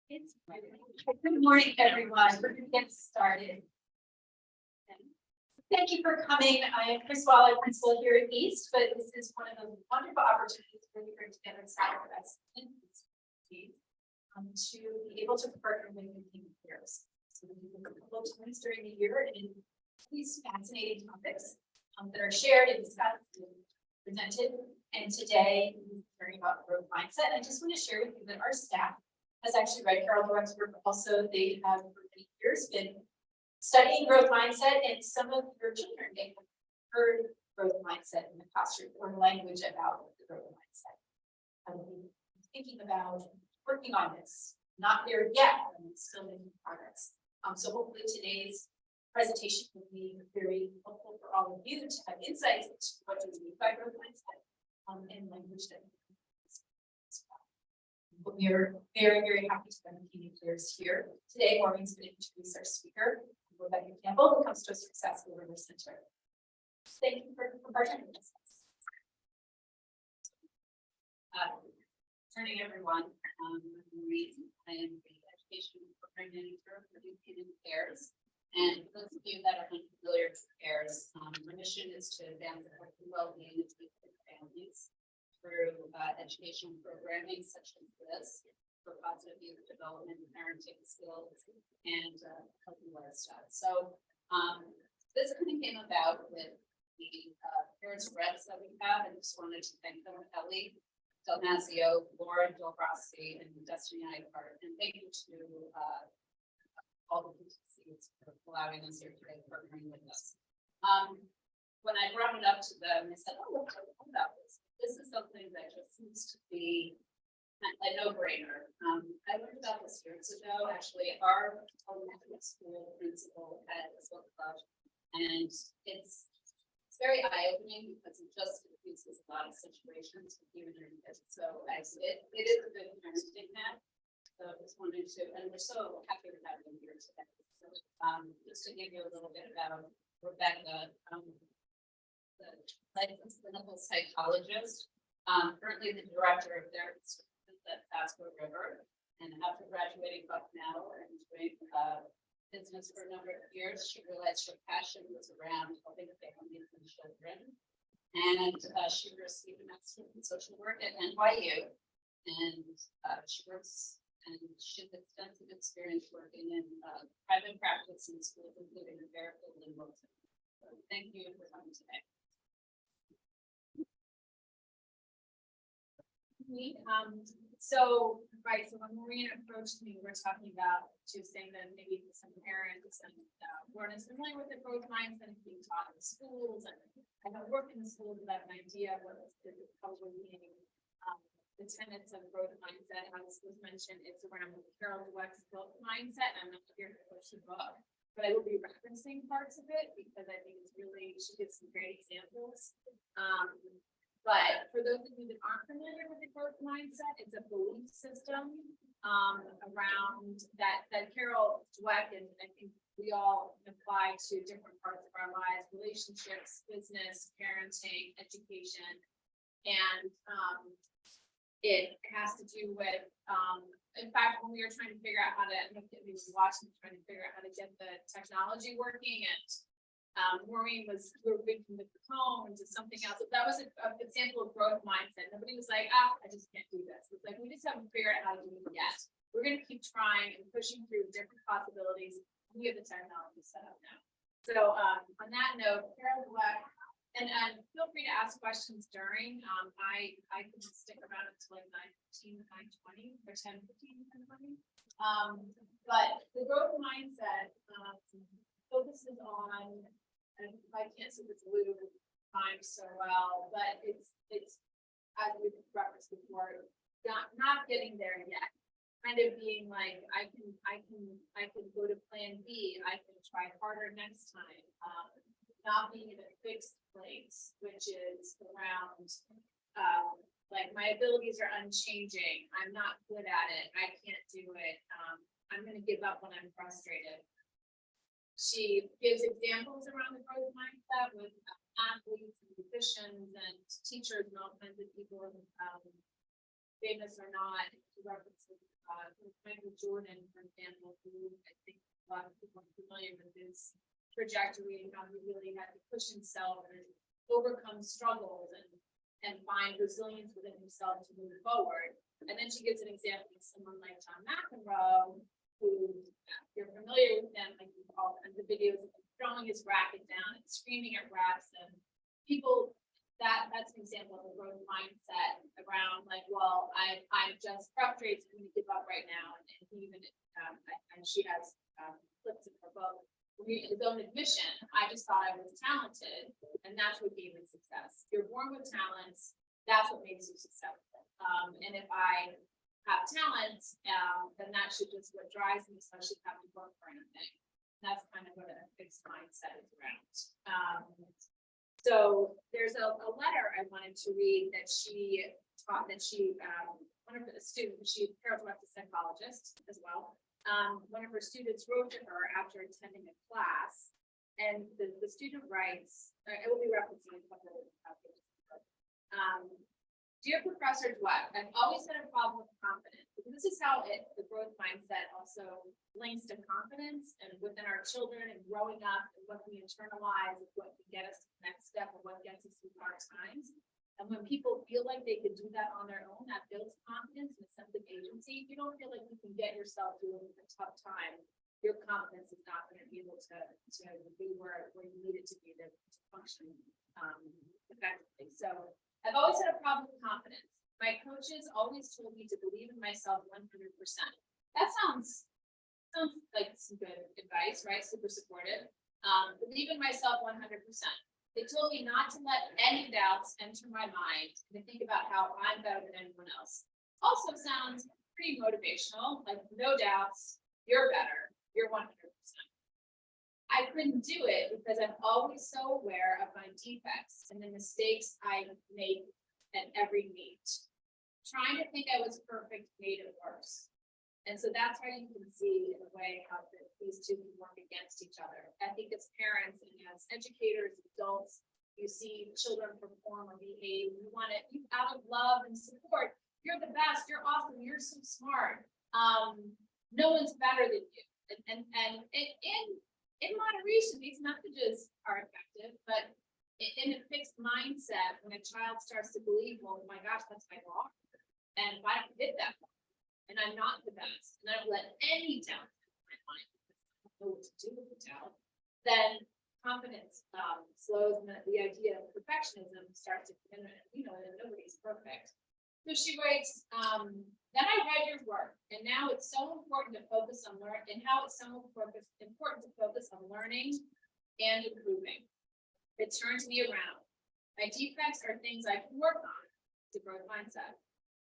Good morning, everyone. We're going to get started. Thank you for coming. I am Chris Wall, I'm principal here at East, but this is one of the wonderful opportunities for you to bring together Southwest to be able to partner with the team affairs. So we do a couple of times during the year in these fascinating topics that are shared and discussed and presented. And today, we're hearing about growth mindset. I just want to share with you that our staff has actually read Carol Dweck's work. Also, they have for many years been studying growth mindset, and some of your children may have heard growth mindset in the classroom or language about the growth mindset. I'm thinking about working on this. Not there yet, but still making progress. So hopefully today's presentation will be very helpful for all of you to have insights into what do we mean by growth mindset and language that we are very, very happy to have the team players here. Today, Maureen's going to introduce our speaker, Rebecca Campbell, who comes to us from Saskatoon River Center. Thank you for participating in this. Morning, everyone. I'm Maureen. I am the Education Program Manager for Youth Affairs. And for those of you that are unfamiliar with affairs, our mission is to advance the health and well-being of youth and families through education programming such as this for positive youth development, parenting skills, and healthy lifestyle. So this kind of came about with the parents reps that we have, and just wanted to thank them, Ellie Dalmasio, Laura Delrossi, and Destiny Eichardt, and thank you to all the PTCs for allowing us here today, partnering with us. When I brought it up to them, they said, "Oh, let's talk about this. This is something that just seems to be a no-brainer." I learned about this years ago. Actually, our elementary school principal had a book club, and it's very eye-opening because it just infuses a lot of situations with human kids. So it is a good parenting map. So I just wanted to, and we're so happy to have you here today. So, just to give you a little bit about Rebecca, the licensed clinical psychologist, currently the director of therapy services at Saskatoon River, and after graduating Bucknell and doing business for a number of years, she realized her passion was around helping families and children, and she received a master's in social work at NYU, and she works. And she has extensive experience working in private practice in schools, including in Fairfield and Wilton. So thank you for coming today. So when Maureen approached me, we're talking about, she was saying that maybe some parents and weren't as familiar with the growth mindset being taught in schools, and I don't work in the schools, but I have an idea of what it's probably meaning. The tenets of growth mindset, as was mentioned, it's around Carol Dweck's growth mindset. I'm not here to push the book, but I will be referencing parts of it because I think it's really, she gives some great examples. But for those of you that aren't familiar with the growth mindset, it's a belief system around that Carol Dweck, and I think we all apply to different parts of our lives: relationships, business, parenting, education, and it has to do with, in fact, when we were trying to figure out how to, we was watching, trying to figure out how to get the technology working, and Maureen we were moving from the phone to something else. That was an example of growth mindset. Nobody was like, I just can't do this. It's like, we just haven't figured out how to do it yet. We're going to keep trying and pushing through different possibilities. We have the technology set up now. So on that note, Carol Dweck, and feel free to ask questions during. I can stick around until like 9:15, 9:20, or 10:15, 10:20. But the growth mindset focuses on, and I can't see the blue time so well, but it's as we've referenced before, not getting there yet. Kind of being like, I can go to plan B. I can try harder next time. Not being in a fixed place, which is around like my abilities are unchanging. I'm not good at it. I can't do it. I'm going to give up when I'm frustrated. She gives examples around the growth mindset with athletes and musicians and teachers and all kinds of people famous or not, he references, Michael Jordan, for example, who I think a lot of people are familiar with his trajectory and how he really had to push himself and overcome struggles and find resilience within himself to move forward. And then she gives an example of someone like John McEnroe, who, if you're familiar with him, like all kinds of videos of him throwing his racket down and screaming at refs, and people, that's an example of a growth mindset around like, well, I'm just frustrated, I'm gonna give up right now. And he even, and she has clips in her book, his own admission, I just thought I was talented, and that's what gave me success. You're born with talents, that's what makes you successful. And if I have talent, then that should just what drives me, so I should have to work for anything. That's kind of what a fixed mindset is around. So there's a letter I wanted to read that she taught, that one of the students, Carol Dweck's a psychologist as well. One of her students wrote to her after attending a class, and the student writes, it will be referencing a couple of pages. Dear Professor Dweck, I've always had a problem with confidence. This is how the growth mindset also links to confidence and within our children and growing up, and what we internalize is what can get us to the next step and what gets us through hard times. And when people feel like they can do that on their own, that builds confidence and a sense of agency. If you don't feel like you can get yourself through a tough time, your confidence is not going to be able to be where you need it to be to function effectively. So I've always had a problem with confidence. My coaches always told me to believe in myself 100%. That sounds like some good advice, right? Super supportive. Believe in myself 100%. They told me not to let any doubts enter my mind and to think about how I'm better than anyone else. Also sounds pretty motivational, like no doubts, you're better, you're 100%. I couldn't do it because I'm always so aware of my defects and the mistakes I make at every meet. Trying to think I was perfect made it worse. And so that's how you can see in a way how these two can work against each other. I think as parents and as educators, adults, you see children perform or behave, you want it, you out of love and support, you're the best, you're awesome, you're so smart. No one's better than you. And in moderation, these messages are effective, but in a fixed mindset, when a child starts to believe, well, oh my gosh, that's my law, and if I don't hit that one, and I'm not the best, and I don't let any doubt in my mind, because I don't know what to do with the doubt, then confidence slows, and the idea of perfectionism starts to come in, that nobody's perfect. So she writes, then I read your work, and now it's so important to focus on learning, and how it's so important to focus on learning and improving. It turns me around. My defects are things I can work on. It's a growth mindset.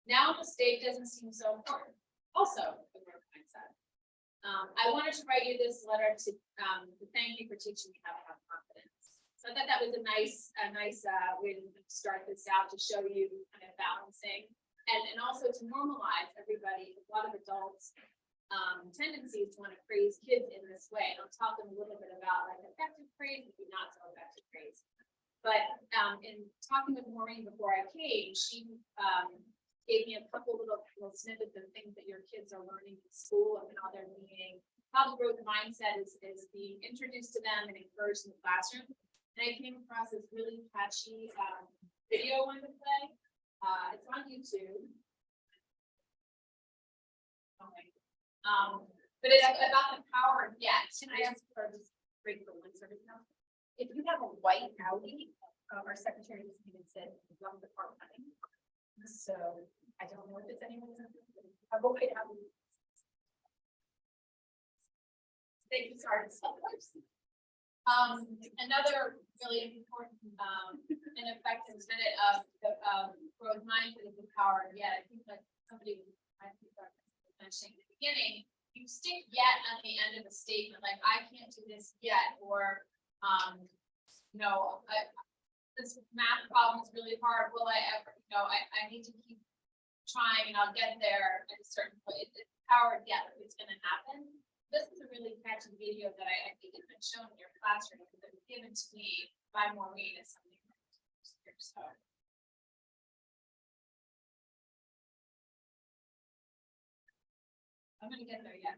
Now a mistake doesn't seem so important. Also a growth mindset. I wanted to write you this letter to thank you for teaching me how to have confidence. So I thought that was a nice way to start this out, to show you kind of balancing and also to normalize everybody. A lot of adults tendencies to want to praise kids in this way. And I'll talk a little bit about like effective praise and not so effective praise. But in talking with Maureen before I came, she gave me a couple little snippets of things that your kids are learning in school and how they're being, how the growth mindset is being introduced to them and encouraged in the classroom. And I came across this really catchy video I wanted to play. It's on YouTube. Okay. But it's about the power of yes. Can I ask for just break the one service now? If you have a white Audi, our secretary just even said, love the car running. So I don't know if it's anyone's. I'm okay. Thank you, sorry. Another really important and effective minute of growth mindset is the power of yet. I think that somebody mentioning at the beginning, you stick yet at the end of a statement, like I can't do this yet, or this math problem is really hard. Will I ever, I need to keep trying and I'll get there at a certain point. It's power of yet, it's gonna happen. This is a really catchy video that I think has been shown in your classroom that was given to me by Maureen as something. So I'm gonna get there yet.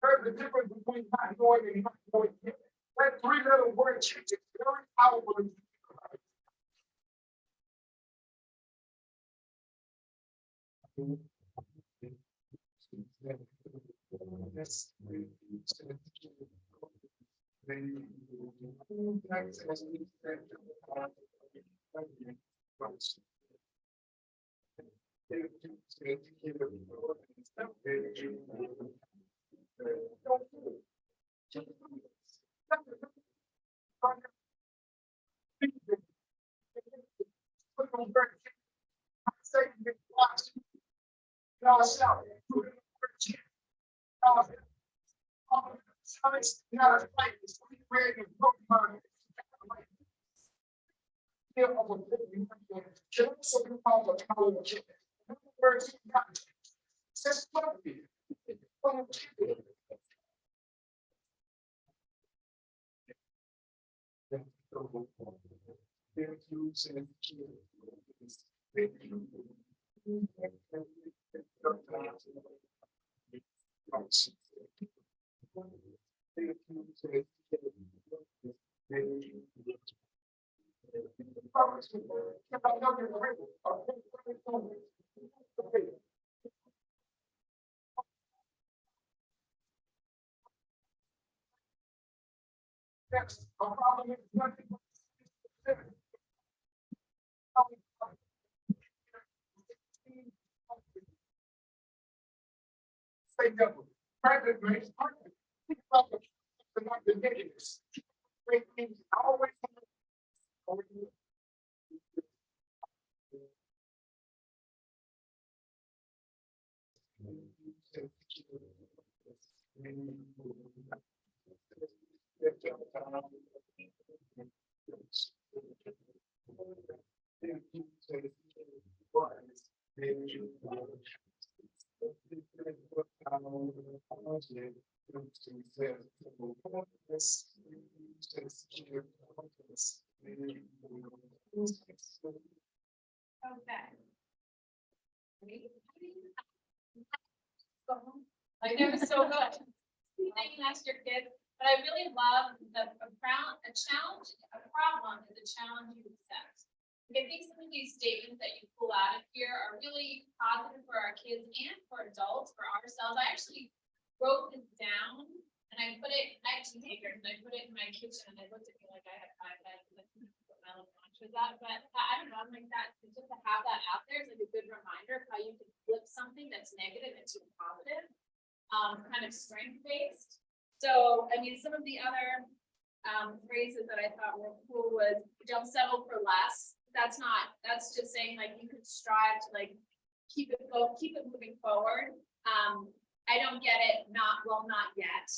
Heard the difference between not knowing and not knowing. That three-letter word change is very powerful. Yes, a problem is nothing. Say no. Private makes perfect. Think about the not ridiculous. Great things always. Okay. Like that was so good. Thank you, ask your kids, but I really love a challenge, a problem is a challenge you accept. I think some of these statements that you pull out of here are really positive for our kids and for adults, for ourselves. I actually wrote this down and I put it, I have 2 takers, and I put it in my kitchen and I looked at me like I had 5 heads and I couldn't put my little lunch with that, but I don't know, I'm like that, just to have that out there is like a good reminder of how you can flip something that's negative into a positive, kind of strength based. So, I mean, some of the other phrases that I thought were cool was don't settle for less. That's just saying like you could strive to like keep it moving forward. I don't get it, not yet.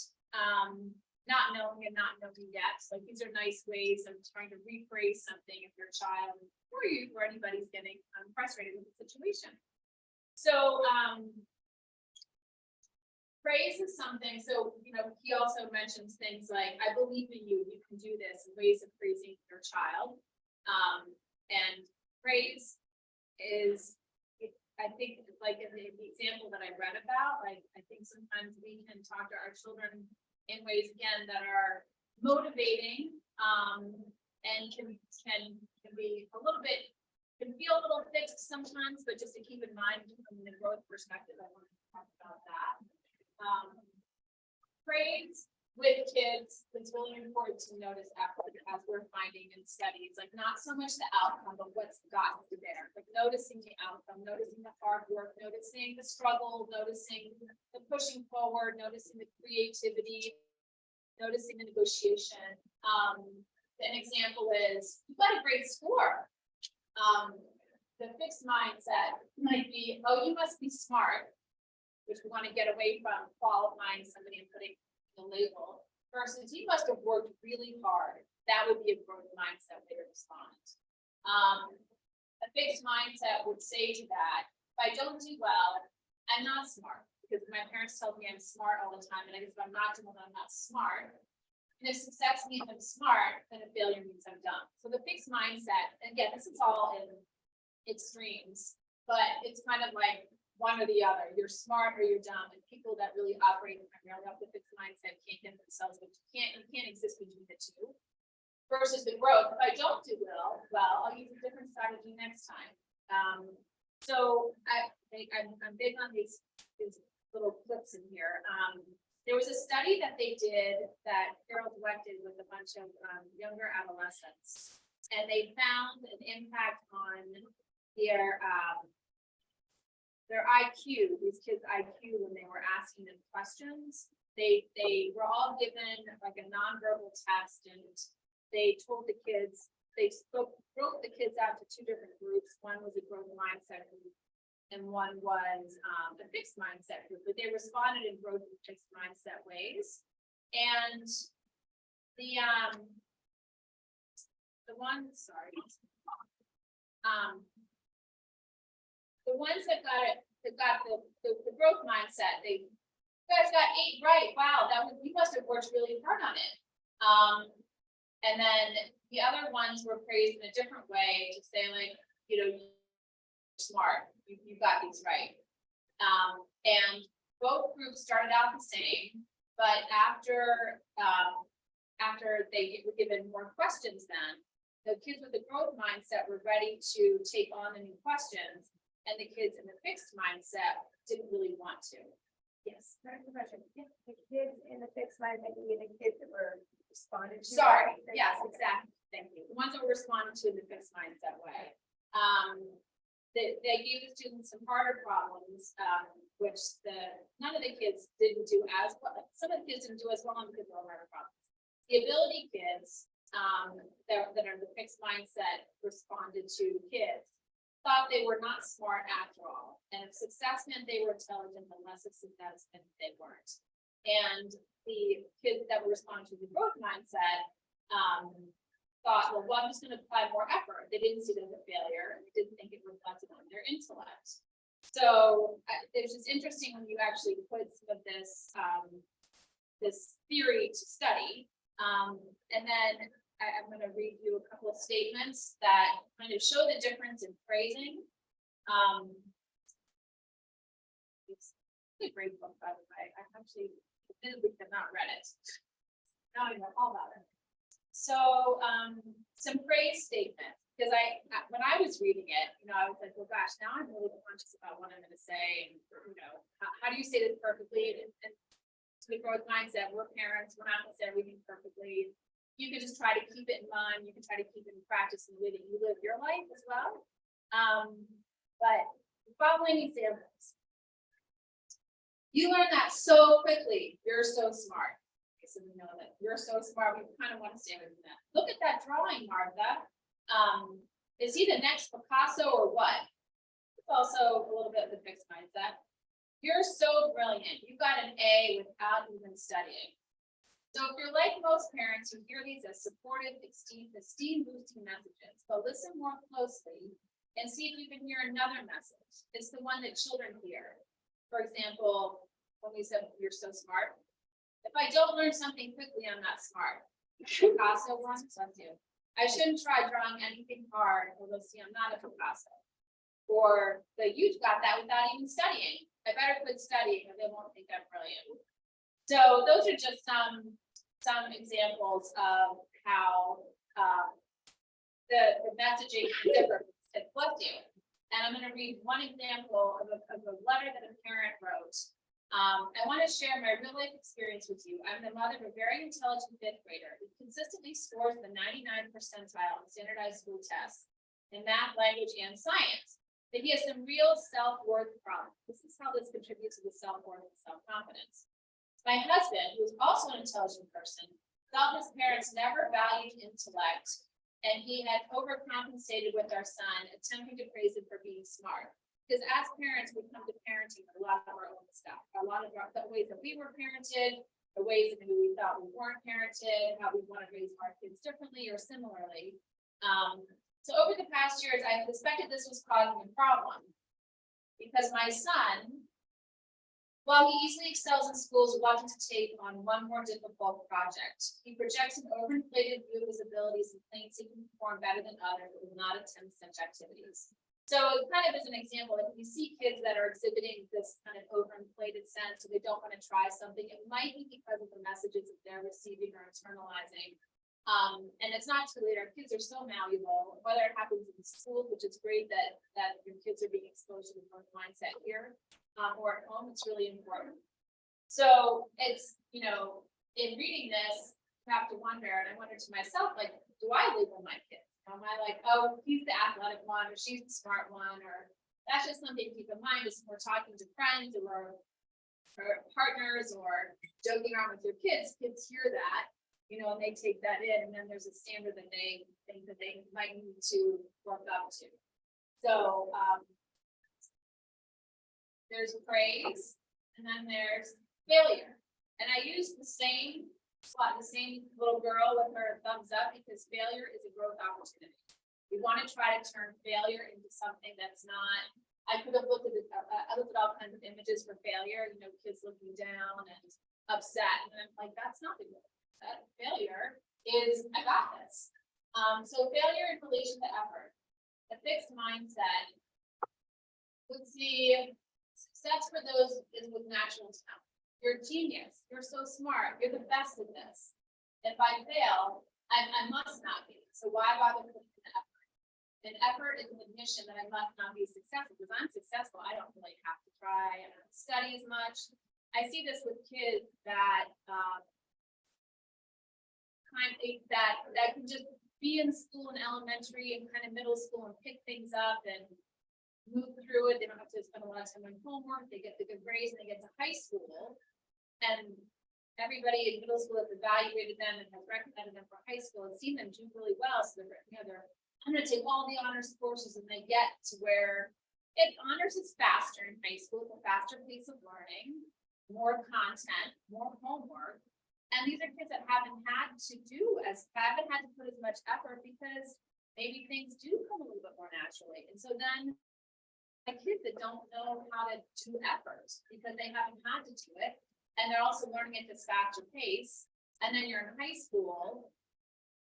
Not knowing and not knowing yet. Like these are nice ways of trying to rephrase something if your child or you or anybody's getting frustrated with the situation. So praise is something, so, you know, he also mentions things like, I believe in you, you can do this, and ways of praising your child. And praise is, I think, like in the example that I read about, like, I think sometimes we can talk to our children in ways, again, that are motivating, and can be a little bit can feel a little fixed sometimes, but just to keep in mind from the growth perspective, I want to talk about that. Praise with kids, it's really important to notice effort as we're finding in studies, like not so much the outcome, but what's gotten you there. Like noticing the outcome, noticing the hard work, noticing the struggle, noticing the pushing forward, noticing the creativity, noticing the negotiation. An example is you got a great score. The fixed mindset might be, oh, you must be smart, which we want to get away from qualifying somebody and putting the label, versus you must have worked really hard. That would be a growth mindset way to respond. A fixed mindset would say to that, if I don't do well, I'm not smart, because my parents tell me I'm smart all the time, and I guess if I'm not doing well, I'm not smart. And if success means I'm smart, then a failure means I'm dumb. So the fixed mindset, and again, this is all in extremes, but it's kind of like one or the other. You're smart or you're dumb, and people that really operate primarily off the fixed mindset can't get themselves, but you can't exist between the two. Versus the growth, if I don't do well, I'll use a different strategy next time. So I'm big on these little clips in here. There was a study that they did that Carol directed with a bunch of younger adolescents, and they found an impact on their IQ, these kids' IQ, when they were asking them questions. They were all given like a nonverbal test, and they told the kids, broke the kids out to two different groups. One was a growth mindset group, and one was a fixed mindset group, but they responded in growth and fixed mindset ways. And the ones that got the growth mindset, you guys got 8 right. Wow, you must have worked really hard on it. And then the other ones were praised in a different way to say, like, you're smart, you got these right. And both groups started out the same, but after they were given more questions, then the kids with the growth mindset were ready to take on the new questions, and the kids in the fixed mindset didn't really want to. Yes. The kids in the fixed mindset, the kids that were responded to. Sorry, yes, exactly, thank you. The ones that were responding to in the fixed mindset way. They gave the students some harder problems, which none of the kids didn't do as well. Some of the kids didn't do as well because they were harder problems. The ability kids that are in the fixed mindset responded to kids thought they were not smart after all. And if success meant they were intelligent, then less of success meant they weren't. And the kids that were responding to the growth mindset thought, well, I'm just going to apply more effort. They didn't see it as a failure, and they didn't think it reflected on their intellect. So it was just interesting when you actually put some of this this theory to study. And then I'm going to read you a couple of statements that kind of show the difference in phrasing. It's a great book, by the way. I actually admittedly have not read it. Now I know all about it. So some praise statements, because when I was reading it, I was like, well, gosh, now I'm really conscious about what I'm going to say, and how do you say this perfectly? And to the growth mindset, we're parents, we're not going to say everything perfectly. You can just try to keep it in mind. You can try to keep it in practice in the way that you live your life as well. But the following examples. You learn that so quickly. You're so smart. Okay, so we know that you're so smart. We kind of want to stay with that. Look at that drawing, Martha. Is he the next Picasso or what? It's also a little bit of the fixed mindset. You're so brilliant. You got an A without even studying. So if you're like most parents, you hear these as supportive, esteem boosting messages, but listen more closely and see if you can hear another message. It's the one that children hear. For example, when we said you're so smart, if I don't learn something quickly, I'm not smart. Picasso wants to do. I shouldn't try drawing anything hard, or they'll see I'm not a Picasso. Or you got that without even studying. I better quit studying or they won't think I'm brilliant. So those are just some examples of how the messaging can differ from said, bless you. And I'm gonna read one example of a letter that a parent wrote. I want to share my real life experience with you. I'm the mother of a very intelligent fifth grader who consistently scores the 99 percentile on standardized school tests in math, language, and science. But he has some real self-worth problems. This is how this contributes to the self-worth and self-confidence. My husband, who is also an intelligent person, felt his parents never valued intellect, and he had overcompensated with our son, attempting to praise him for being smart. Because as parents, we come to parenting with a lot of our own stuff, a lot of the ways that we were parented, the ways that maybe we thought we weren't parented, how we want to raise our kids differently or similarly. So over the past years, I suspected this was causing a problem. Because my son, while he easily excels in schools, wanted to take on one more difficult project. He projects an overinflated view of his abilities and claims he can perform better than others, but will not attempt such activities. So kind of as an example, if you see kids that are exhibiting this kind of overinflated sense, so they don't want to try something, it might be because of the messages that they're receiving or internalizing. And it's not too late. Our kids are so malleable, whether it happens in school, which is great that your kids are being exposed to the growth mindset here, or at home, it's really important. So it's, you know, in reading this, you have to wonder, and I wonder to myself, like, do I label my kids? Am I like, oh, he's the athletic one, or she's the smart one, or that's just something to keep in mind as we're talking to friends or partners or joking around with your kids hear that, you know, and they take that in, and then there's a standard that they think that they might need to work up to. So there's praise, and then there's failure. And I use the same little girl with her thumbs up because failure is a growth opportunity. We want to try to turn failure into something that's not. I could have looked at I looked at all kinds of images for failure, you know, kids looking down and upset, and I'm like, that's not the good. That failure is I got this. So failure in relation to effort, a fixed mindset. Let's see, success for those is with natural talent. You're a genius. You're so smart. You're the best at this. If I fail, I must not be. So why bother putting in the effort? And effort is an admission that I must not be successful. Because I'm successful, I don't really have to try. I don't study as much. I see this with kids that that can just be in school in elementary and kind of middle school and pick things up and move through it. They don't have to spend a lot of time on homework. They get the good grades and they get to high school. And everybody in middle school has evaluated them and has recommended them for high school and seen them do really well. So they're, you know, I'm going to take all the honors courses, and they get to where honors is faster in high school, a faster pace of learning, more content, more homework. And these are kids that haven't had to put as much effort because maybe things do come a little bit more naturally. And so then the kids that don't know how to do effort because they haven't had to do it, and they're also learning at this faster pace. And then you're in high school,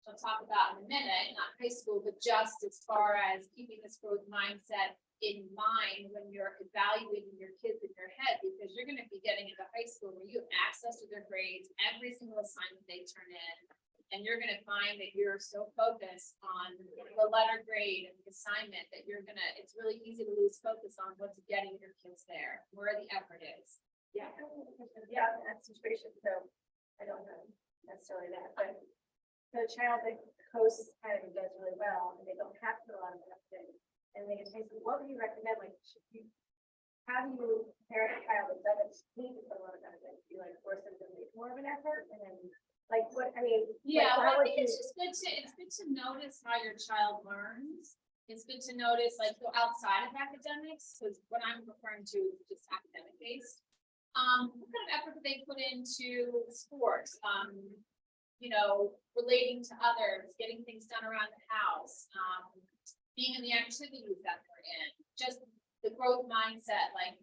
which I'll talk about in a minute, not high school, but just as far as keeping this growth mindset in mind when you're evaluating your kids in your head, because you're going to be getting into high school where you have access to their grades, every single assignment they turn in, and you're going to find that you're so focused on the letter grade and the assignment that it's really easy to lose focus on what's getting your kids there, where the effort is. Yeah, yeah, in that situation, so I don't know necessarily that, but the child that coasts kind of does really well, and they don't have to put a lot of effort in. And they can say, what would you recommend? Like, how do you parent a child that doesn't need to put a lot of effort? Do you like force them to make more of an effort? And then, like, what, I mean. Yeah, like, well, I think it's just good to notice how your child learns. It's good to notice, like, go outside of academics, because what I'm referring to is just academic based. What kind of effort do they put into sports? You know, relating to others, getting things done around the house, being in the activities that they're in, just the growth mindset, like,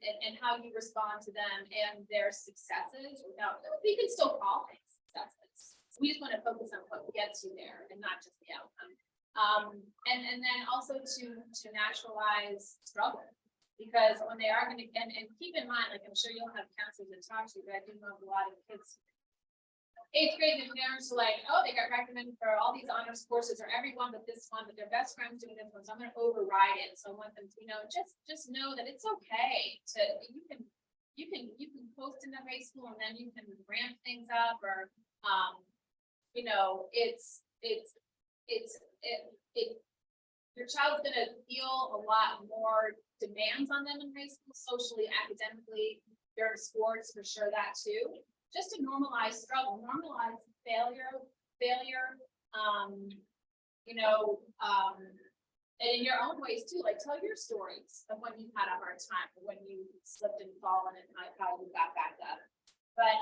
and how you respond to them and their successes without, we can still call things successes. We just want to focus on what gets you there and not just the outcome. And then also to naturalize struggle, because when they are going to, and keep in mind, like, I'm sure you'll have counselors that talk to you, but I do know a lot of kids eighth grade, the parents are like, oh, they got recommended for all these honors courses or every one but this one, but their best friend's doing this one, so I'm gonna override it. So I want them to, just know that it's okay to, you can post into high school and then you can ramp things up or, your child's gonna feel a lot more demands on them in high school, socially, academically, during sports, for sure that too. Just to normalize struggle, normalize failure, and in your own ways too, like tell your stories of when you had a hard time, or when you slipped and fallen and how you got back up. But,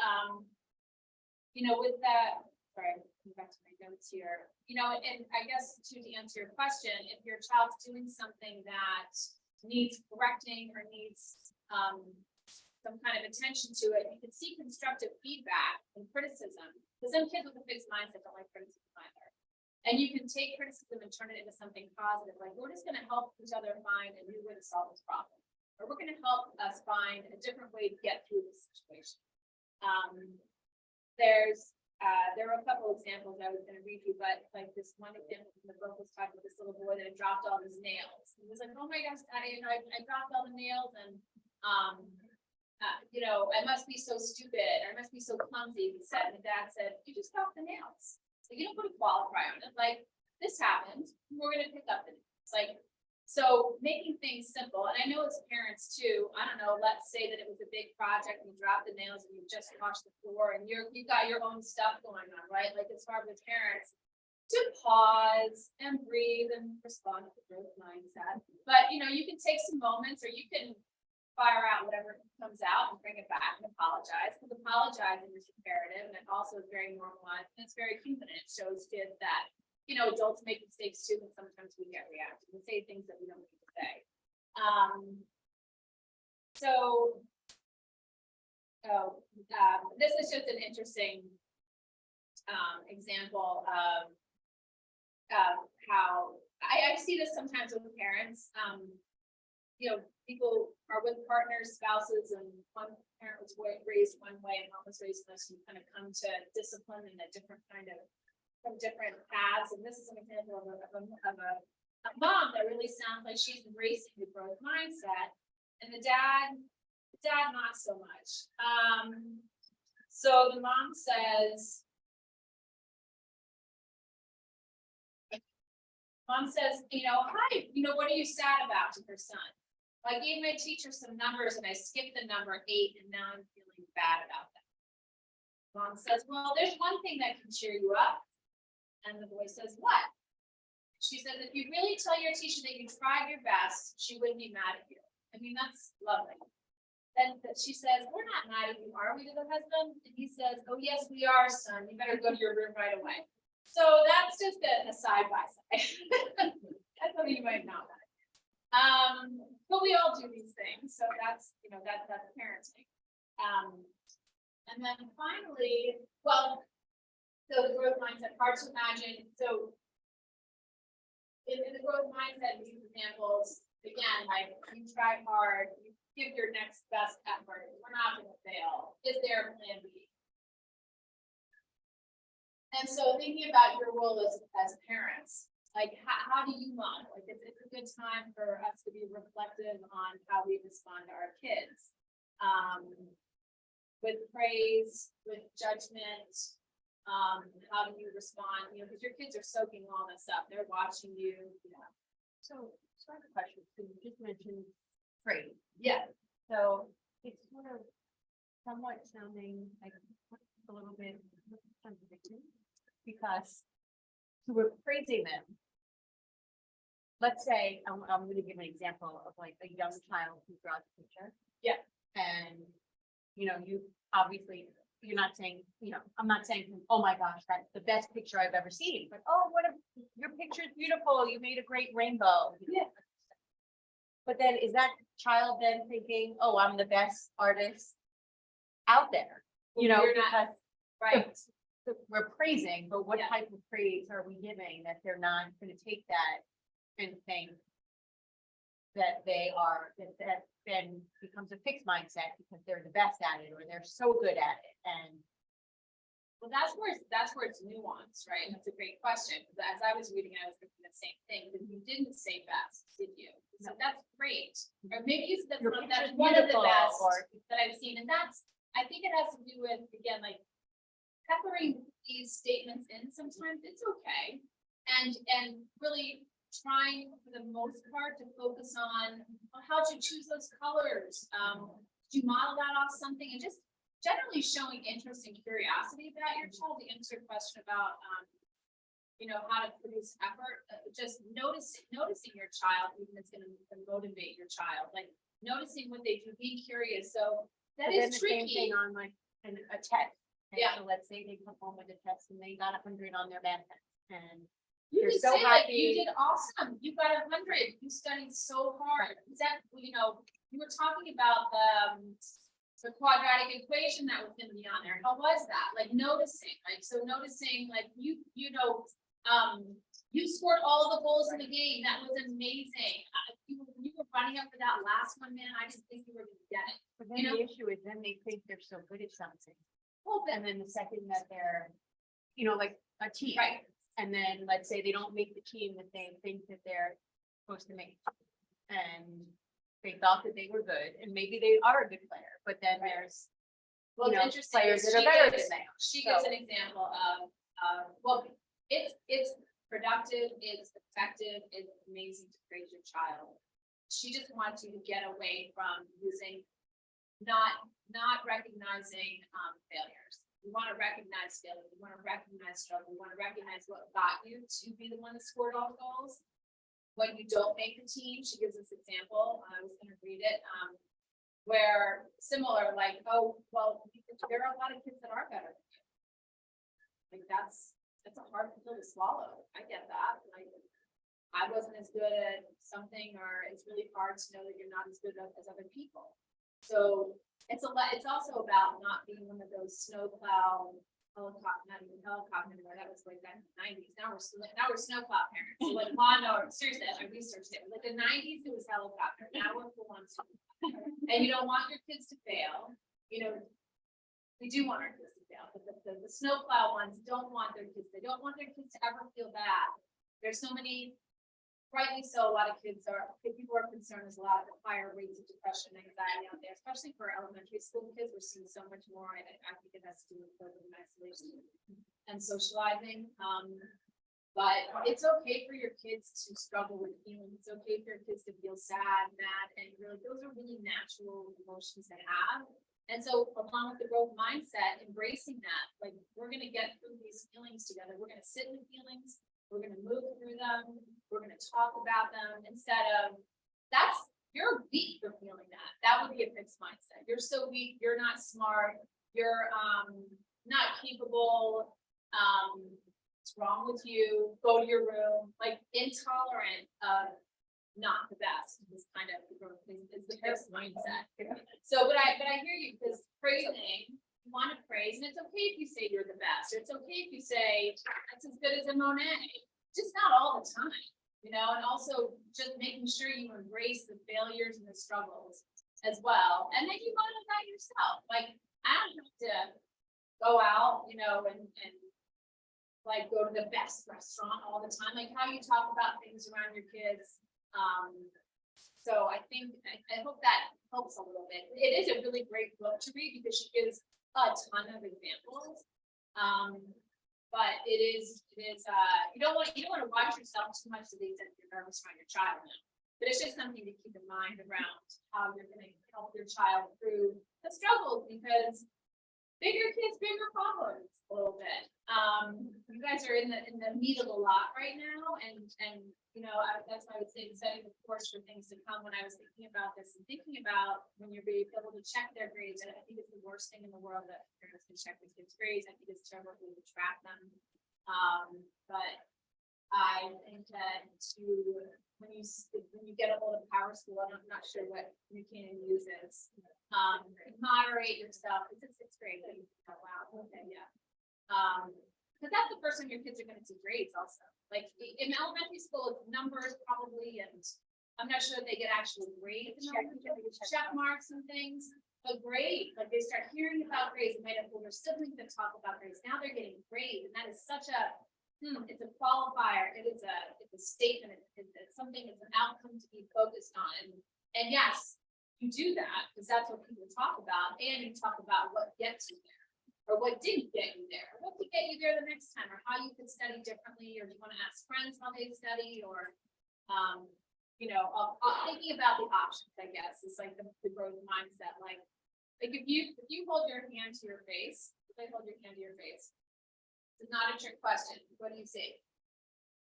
with that, sorry, I'm back to my notes here, and I guess to answer your question, if your child's doing something that needs correcting or needs, some kind of attention to it, you can see constructive feedback and criticism, because some kids with a fixed mindset don't like criticism either. And you can take criticism and turn it into something positive, like we're just gonna help each other find a new way to solve this problem. Or we're gonna help us find a different way to get through this situation. There were a couple examples I was gonna read you, but like this one example from the book was talking about this little boy that had dropped all his nails. He was like, oh my gosh, Daddy, I dropped all the nails and, I must be so stupid, or I must be so clumsy, he said, and the dad said, you just dropped the nails. So you don't put a qualifier on it, like, this happened, we're gonna pick up the nails, like, so making things simple, and I know as parents too, I don't know, let's say that it was a big project, and you dropped the nails and you just washed the floor, and you've got your own stuff going on, right, like, it's hard with parents to pause and breathe and respond to the growth mindset, but, you can take some moments, or you can fire out whatever comes out and bring it back and apologize, because apologizing is imperative, and it also is very normalized, and it's very human, and it shows kids that, adults make mistakes too, and sometimes we get reactive and say things that we don't need to say. This is just an interesting example of how I see this sometimes with parents. People are with partners, spouses, and one parent was raised one way and one was raised this, and kind of come to discipline in a different from different paths. And this is an example of a mom that really sounds like she's embracing the growth mindset, and the dad not so much. So the mom says, hi, what are you sad about, to her son? I gave my teacher some numbers and I skipped the number 8, and now I'm feeling bad about that. Mom says, well, there's one thing that can cheer you up. And the boy says, what? She says, if you really tell your teacher that you tried your best, she wouldn't be mad at you. I mean, that's lovely. Then she says, we're not mad at you, are we, to the husband? And he says, oh, yes, we are, son. You better go to your room right away. So that's just a side by side. That's something you might not know. But we all do these things, so that's that's parenting. And then finally, so the growth mindset, hard to imagine. So in the growth mindset, these examples, again, like you try hard, you give your next best effort. We're not going to fail. Is there a plan B? And so thinking about your role as parents. Like, how do you model? Like, it's a good time for us to be reflective on how we respond to our kids. With praise, with judgment, how do you respond? Because your kids are soaking all this up. They're watching you. So I have a question. So you just mentioned praise. Yeah. So it's sort of somewhat sounding like a little bit contradictory, because we're praising them. Let's say, I'm going to give an example of like a young child who draws a picture. Yeah. And, you obviously, you're not saying, I'm not saying, oh my gosh, that's the best picture I've ever seen. But, oh, your picture's beautiful. You made a great rainbow. Yeah. But then is that child then thinking, oh, I'm the best artist out there? You're not- Because Right. we're praising, but what Yeah. type of praise are we giving that they're not gonna take that and think that they are, that then becomes a fixed mindset because they're the best at it, or they're so good at it, and Well, that's where it's nuanced, right? And that's a great question, because as I was reading, I was thinking the same thing, but you didn't say best, did you? So that's great, or maybe you said Your that's picture's one of the beautiful, best or- that I've seen, and that's, I think it has to do with, again, like peppering these statements in sometimes, it's okay. And really trying for the most part to focus on how to choose those colors. Do you model that off something, and just generally showing interest and curiosity about your child. To answer your question about, how to produce effort, just noticing your child, even it's gonna motivate your child, like noticing what they do, be curious. So that But then is the same tricky. thing on like a test. And Yeah. So let's say they come home with a test and they got 100 on their math test, and You You're can so say like, you happy. did awesome, you got 100, you studied so hard. Is that, you were talking about the quadratic equation that was gonna be on there. How was that? Like noticing, like you scored all the goals in the game. That was amazing. You were running up for that last one, man. I didn't think you were gonna get it. but then the issue is then they think they're so good at something. Well, And then the second that they're, like a team. right, And then let's say they don't make the team that they think that they're supposed to make. And they thought that they were good, and maybe they are a good player, but then Right. there's, well, it's interesting. players that She are better gives- than they are. She gives So- an example of, well, it's productive, it's effective, it's amazing to praise your child. She just wants you to get away from using, not recognizing, failures. You want to recognize failure, you want to recognize struggle, you want to recognize what got you to be the one that scored all the goals. When you don't make the team, she gives this example, I was gonna read it, where similar, like, oh, well, there are a lot of kids that are better than you. Like, that's a hard pill to swallow, I get that, like, I wasn't as good at something, or it's really hard to know that you're not as good as other people. So it's also about not being one of those snowplow helicopter, not even helicopter anymore, that was like that in the 90s. Now we're snowplow parents. So like lawnmower, seriously, I researched it. Like the 90s, it was helicopter. Now we're full on snow. And you don't want your kids to fail. We do want our kids to fail, but the snowplow ones don't want their kids. They don't want their kids to ever feel bad. There's so many. Rightly so, a lot of people are concerned, there's a lot of higher rates of depression and anxiety out there, especially for elementary school kids. We're seeing so much more. I think it has to do with COVID and isolation and socializing. But it's okay for your kids to struggle with feelings. It's okay for your kids to feel sad, mad, and really, those are really natural emotions to have. And so along with the growth mindset, embracing that, like, we're gonna get through these feelings together. We're gonna sit in the feelings. We're gonna move through them, we're gonna talk about them, instead of, you're weak for feeling that. That would be a fixed mindset. You're so weak, you're not smart, you're not capable, what's wrong with you, go to your room, like intolerant of not the best, is kind of is the fixed mindset. So, but I hear you, because praising, you want to praise, and it's okay if you say you're the best, or it's okay if you say that's as good as a Monet, just not all the time, and also just making sure you embrace the failures and the struggles as well, and then you model that yourself. Like, I don't have to go out, and like go to the best restaurant all the time, like how you talk about things around your kids. So I think, I hope that helps a little bit. It is a really great book to read because she gives a ton of examples. But it is, you don't want to watch yourself too much to the extent you're nervous around your child now. But it's just something to keep in mind around how you're gonna help your child through the struggles, because bigger kids, bigger problems a little bit. You guys are in the meat of a lot right now, and that's why I would say setting the course for things to come. When I was thinking about this and thinking about when you're being able to check their grades, and I think it's the worst thing in the world that parents can check their kids' grades. I think it's terrible to track them. But I think that when you get a hold of Power School, I'm not sure what you can use as, moderate yourself. It's a sixth grade. Oh, wow. Okay. Yeah. Because that's the first time your kids are going to see grades also. Like in elementary school, it's numbers probably, and I'm not sure if they get actual grades, check marks and things. a grade, like they start hearing about grades, they might have older siblings that talk about grades, now they're getting grades, and that is such a, it's a qualifier, it's a statement, it's something, it's an outcome to be focused on, and yes, you do that, because that's what people talk about, and you talk about what gets you there, or what didn't get you there, what could get you there the next time, or how you could study differently, or do you want to ask friends how they study, or, you know, thinking about the options, I guess, is like the growth mindset, like if you hold your hand to your face, if I hold your hand to your face, it's not a trick question, what do you see?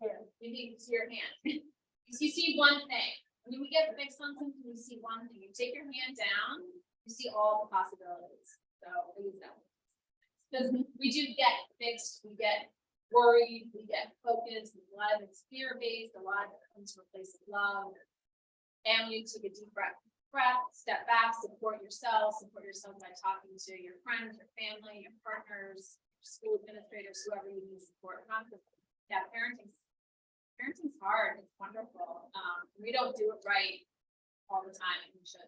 Yeah. You need to see your hand, because you see one thing, when we get fixed on something, you see one thing, you take your hand down, you see all the possibilities, so I use that. Because we do get fixed, we get worried, we get focused, a lot of it's fear-based, a lot of it comes from a place of love. And you take a deep breath, step back, support yourself by talking to your friends, your family, your partners, your school administrators, whoever you need support from. Yeah, parenting's hard, it's wonderful. We don't do it right all the time, and we should.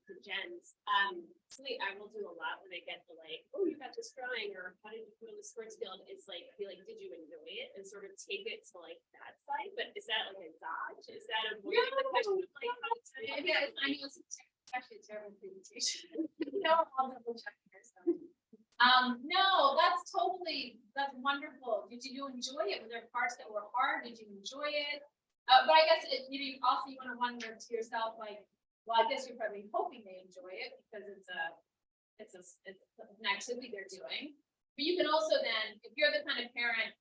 The gens, so I will do a lot when I get the like, oh, you got this drawing, or how did you do on the sports field? It's like, be like, did you enjoy it? And sort of take it to like that side, but is that like a dodge? Is that avoiding the question of like, how to? Yeah, I know it's actually a terrible presentation. No, I'll double check yourself. No, that's wonderful. Did you enjoy it? Were there parts that were hard? Did you enjoy it? But I guess you also you want to wonder to yourself, like, well, I guess you're probably hoping they enjoy it because it's an activity they're doing. But you can also then, if you're the kind of parent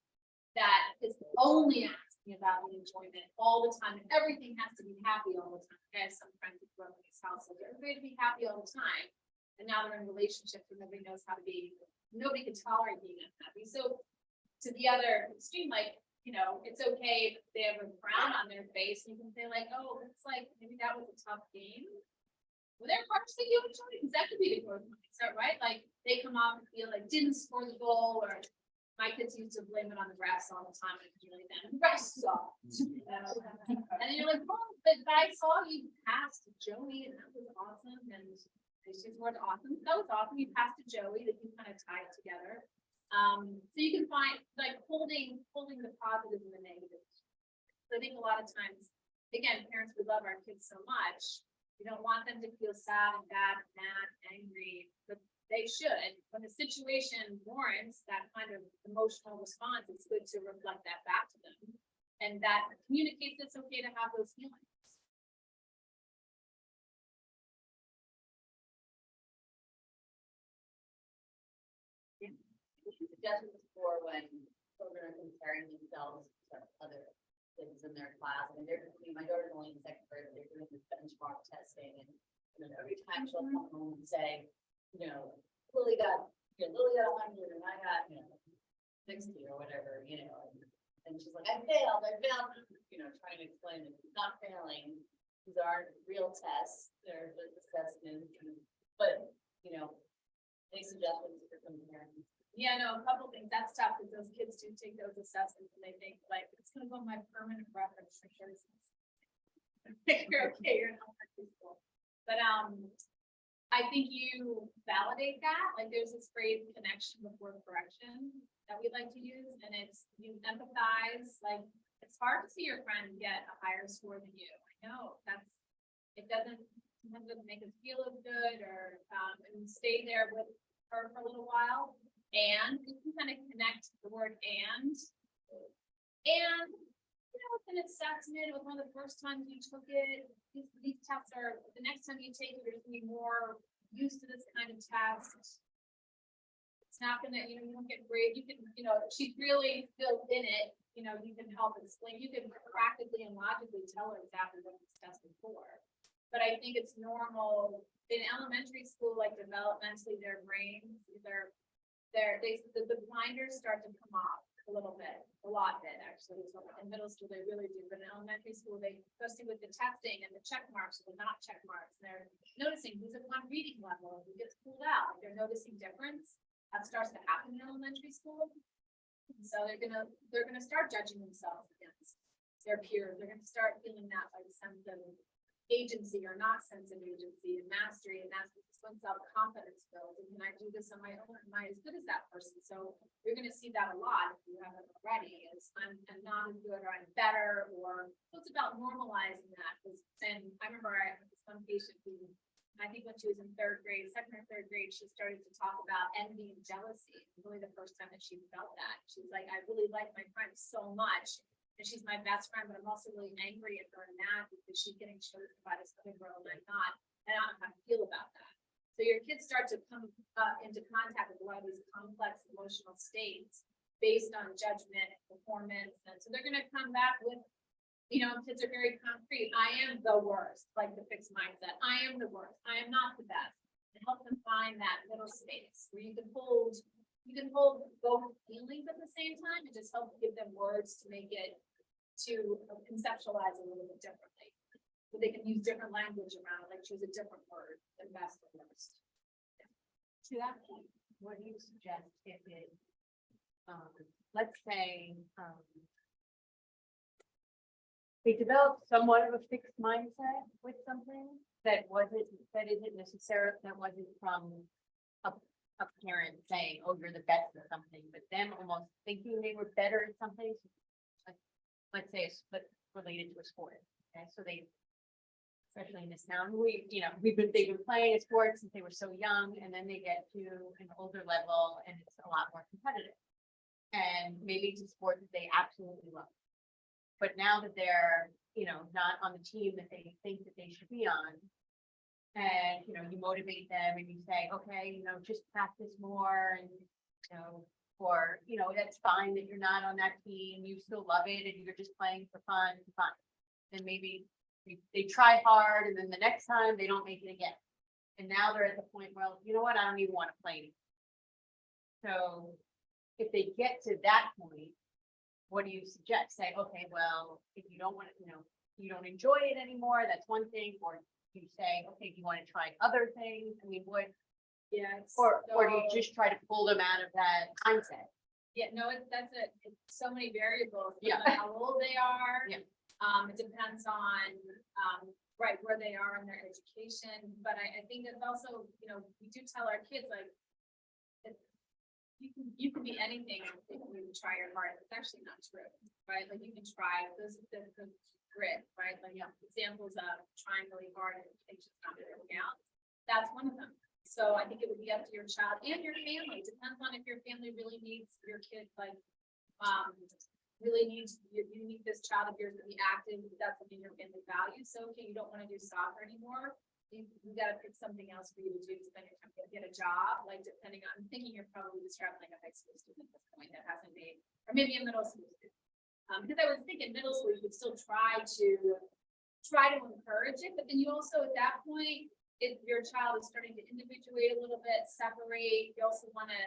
that is only asking about the enjoyment all the time, and everything has to be happy all the time. I have some friends who grew up in these households, everybody to be happy all the time. And now they're in relationships where nobody knows how to be, nobody can tolerate being unhappy. So to the other extreme, like, you know, it's okay if they have a frown on their face, you can say like, oh, it's like, maybe that was a tough game. Well, there are parts that you enjoy, because that could be the growth mindset, right? Like, they come off and feel like didn't score the goal, or my kids used to blame it on the refs all the time, and it's really them, the refs suck. And then you're like, oh, but I saw you pass to Joey, and that was awesome, and it's just word awesome, that was awesome, you passed to Joey, that you kind of tie it together. So you can find like holding the positive and the negative. So I think a lot of times, again, parents, we love our kids so much. We don't want them to feel sad and bad, mad, angry, but they should. When the situation warrants that kind of emotional response, it's good to reflect that back to them. And that communicates it's okay to have those feelings. Suggestions for when children are comparing themselves to other kids in their class. And my daughter's only in second grade, they're doing this benchmark testing, and every time she'll come home and say, Lily got 100 and I got 60 or whatever, and she's like, I failed, trying to explain that it's not failing. These aren't real tests, they're just assessments, but any suggestions for comparing? Yeah, no, a couple things, that's tough, because those kids do take those assessments and they think like, it's gonna go my permanent reference for sure. You're okay, you're in elementary school. But I think you validate that, like there's this phrase connection before correction that we like to use, and it's you empathize, like it's hard to see your friend get a higher score than you. I know it doesn't make us feel as good, or and stay there with her for a little while. And you can kind of connect the word and with an assessment, with one of the first times you took it, these tests are, the next time you take it, you're gonna be more used to this kind of test. It's not gonna, you don't get great, you can, she's really still in it, you can help explain, you can practically and logically tell her exactly what it's tested for. But I think it's normal in elementary school, like developmentally, their brains, the blinders start to come off a little bit, a lot bit actually. So in middle school, they really do, but in elementary school, they, especially with the testing and the check marks or the not check marks, they're noticing who's at one reading level, who gets pulled out. They're noticing difference. That starts to happen in elementary school. And so they're gonna start judging themselves against their peers. They're gonna start feeling that like sense of agency or not sense of agency and mastery, and that's when self-confidence builds. And can I do this on my own? Am I as good as that person? So you're gonna see that a lot if you haven't already, is I'm not as good or I'm better, or so it's about normalizing that. And I remember I had this one patient who, I think when she was in third grade, second or third grade, she started to talk about envy and jealousy. Really the first time that she felt that. She was like, I really like my friend so much. And she's my best friend, but I'm also really angry at her and mad because she's getting chosen by this other girl and I'm not. And I don't know how to feel about that. So your kids start to come into contact with a lot of these complex emotional states based on judgment and performance. And so they're gonna come back with, you know, kids are very concrete. I am the worst, like the fixed mindset. I am the worst. I am not the best. And help them find that middle space where you can hold both feelings at the same time and just help give them words to make it, to conceptualize a little bit differently. So they can use different language around it, like choose a different word than best or worst. To that point, what do you suggest if it, let's say, they developed somewhat of a fixed mindset with something that isn't necessary, that wasn't from a parent saying, oh, you're the best at something, but them almost thinking they were better at something. Let's say it's related to a sport, okay, so they, especially in this town, they've been playing a sport since they were so young, and then they get to an older level and it's a lot more competitive. And maybe it's a sport that they absolutely love. But now that they're, not on the team that they think that they should be on, and, you motivate them and you say, okay, just practice more and, or, that's fine that you're not on that team, you still love it and you're just playing for fun, fine. Then maybe they try hard and then the next time they don't make it again. And now they're at the point, well, you know what, I don't even want to play anymore. So if they get to that point, what do you suggest? Say, okay, well, if you don't want to, you don't enjoy it anymore, that's one thing, or you say, okay, do you want to try other things? I mean, what, Yes. or do you just try to pull them out of that mindset? Yeah, no, it's so many variables. Yeah. Depends on how old they are. Yeah. It depends on, right, where they are in their education, but I think it's also, we do tell our kids, like, you can be anything if you try your hardest. It's actually not true, right? Like you can try those the grit, right? Like examples of trying really hard and things just not working out. That's one of them. So I think it would be up to your child and your family. It depends on if your family really needs your kid, like, really needs, you need this child of yours to be active. That's something your family values. So, okay, you don't want to do soccer anymore. You gotta pick something else for you to do, spend your time, get a job, like depending on, I'm thinking you're probably describing like a high school student at this point that hasn't made, or maybe a middle school student. Because I was thinking middle school, you would still try to encourage it, but then you also at that point, if your child is starting to individuate a little bit, separate, you also want to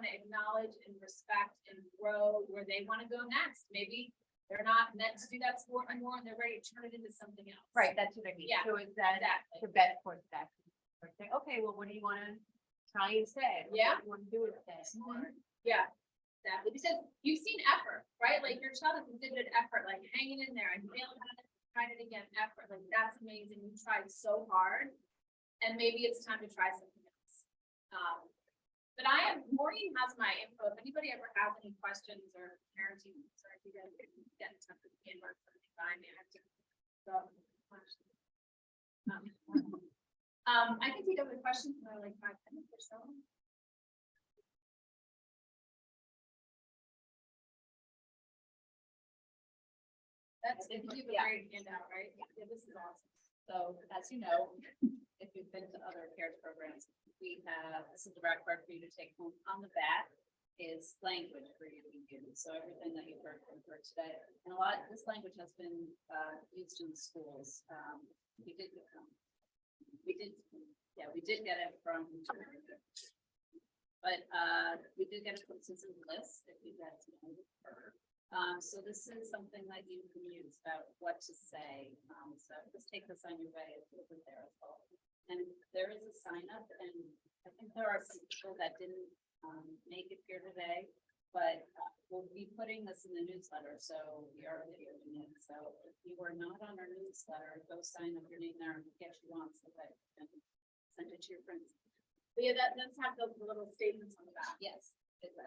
acknowledge and respect and grow where they want to go next. Maybe they're not meant to do that sport anymore and they're ready to turn it into something else. Right, that's what I mean. Yeah, So is that exactly. the best course of action? Or say, okay, well, what do you want to try instead? Yeah. What do you want to do instead? Yeah, exactly. Because you've seen effort, right? Like your child has exhibited effort, like hanging in there and failing at it, tried it again, effort. Like that's amazing. You tried so hard. And maybe it's time to try something else. But Maureen has my info. If anybody ever has any questions or parenting concerns, you guys can get in touch with me and work something by me. I can take over the questions for like 5 minutes or so. That's, if you have a great handout, right? Yeah, this is awesome. So as you know, if you've been to other CARES programs, we have, this is the record for you to take home. On the back is language for you to use. So everything that you've heard from her today, and this language has been used in the schools. We did get it from, but we did get it from Susan Bliss, if you guys know her. So this is something that you can use about what to say. So just take this on your way, it's over there as well. And there is a sign up, and I think there are some people that didn't make it here today, But we'll be putting this in the newsletter, so we are videoing it. So if you are not on our newsletter, go sign up your name there and get you on so that you can send it to your friends. Yeah, let's have the little statements on the back. Yes, exactly.